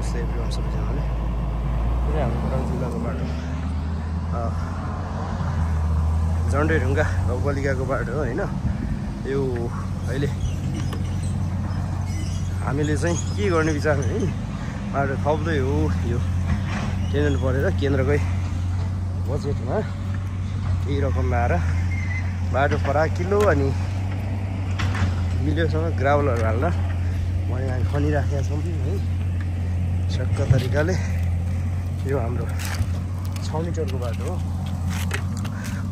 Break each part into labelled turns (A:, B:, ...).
A: नमस्ते एभ्रिवान सबैजनाले यहाँ हाम्रो खोटाङ जिल्लाको बाटो झन्डै ढुङ्गा गाउँपालिकाको बाटो होइन यो अहिले हामीले चाहिँ के गर्ने विचार है बाटो थप्दै हो यो टेन्डर परेर केन्द्रकै बजेटमा केही रकम आएर बाटो फराकिलो अनि मिल्योसँग ग्राभलहरू हाल्न भने हामी खनिराखेका छौँ है सक्क तरिकाले यो हाम्रो 6 मिटरको बाटो हो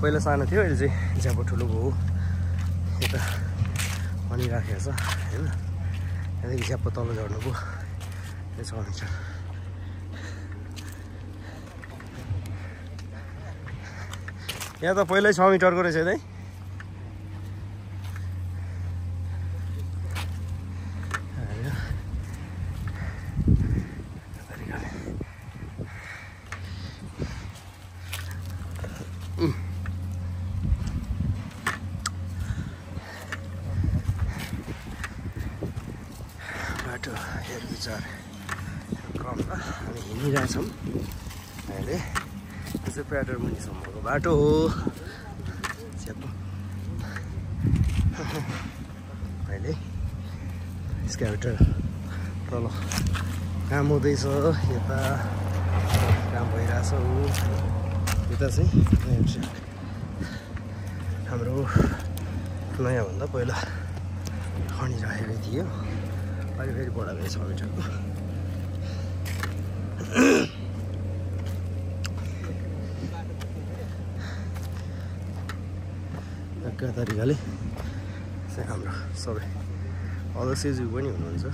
A: पहिला सानो थियो अहिले चाहिँ ज्यापो ठुलो भयो यता खनिराखेको छ होइन यहाँदेखि ज्यापो तल झर्नुको 6 मिटर यहाँ त पहिल्यै 6 मिटरको रहेछ है बाटो हेरविचार क्रममा हामी हिँडिरहेछौँ अहिले यो चाहिँ प्याटर मुनिसम्मको बाटो हो अहिले स्क्याभेटर तल काम हुँदैछ यता काम भइरहेछ हो यता चाहिँ हाम्रो नयाँभन्दा पहिला खनिराखेकै थियो अहिले फेरि बढाएको 6 मिटरको एका तरिकाले चाहिँ हाम्रो सबै अध्यक्षज्यू पनि हुनुहुन्छ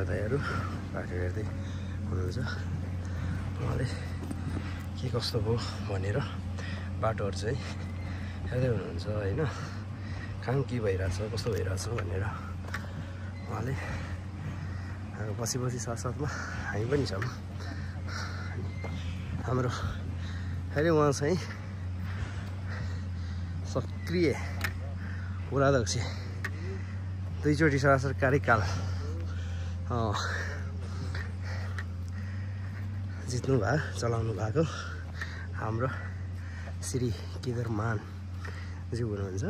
A: दाइहरू बाटो हेर्दै हुनुहुन्छ उहाँले के कस्तो भयो भनेर बाटोहरू चाहिँ हेर्दै हुनुहुन्छ होइन कहाँ के भइरहेछ कस्तो भइरहेछ भनेर उहाँले बसी साथसाथमा हामी पनि छौँ हाम्रो अहिले उहाँ चाहिँ सक्रिय उपाध्यक्ष 2 चोटि सरासर कार्यकाल जित्नु भयो चलाउनु भएको हाम्रो श्री केदार मानज्यू हुनुहुन्छ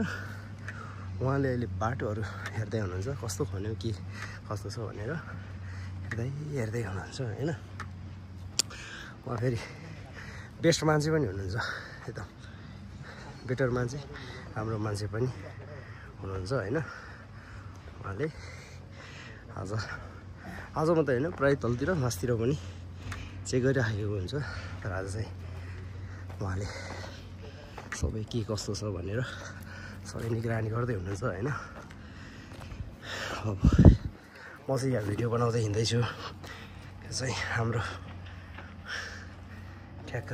A: उहाँले अहिले बाटोहरू हेर्दै हुनुहुन्छ कस्तो खन्यो के कस्तो छ भनेर हेर्दै हुनुहुन्छ होइन उहाँ फेरि बेस्ट मान्छे पनि हुनुहुन्छ एकदम बेटर मान्छे राम्रो मान्छे पनि हुनुहुन्छ होइन उहाँले आज मात्रै होइन प्रायः तलतिर मासतिर पनि चेक गरिराखेको हुन्छ तर आज चाहिँ उहाँले सबै के कस्तो छ भनेर सबै निगरानी गर्दै हुनुहुन्छ होइन अब म चाहिँ यहाँ भिडियो बनाउँदै हिँड्दैछु यो चाहिँ हाम्रो ठ्याक्क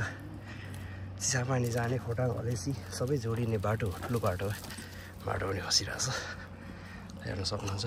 A: चिसापानी जाने खोटाङ हलेसी सबै जोडिने बाटो ठुलो बाटो पनि खसिरहेछ हेर्न सक्नुहुन्छ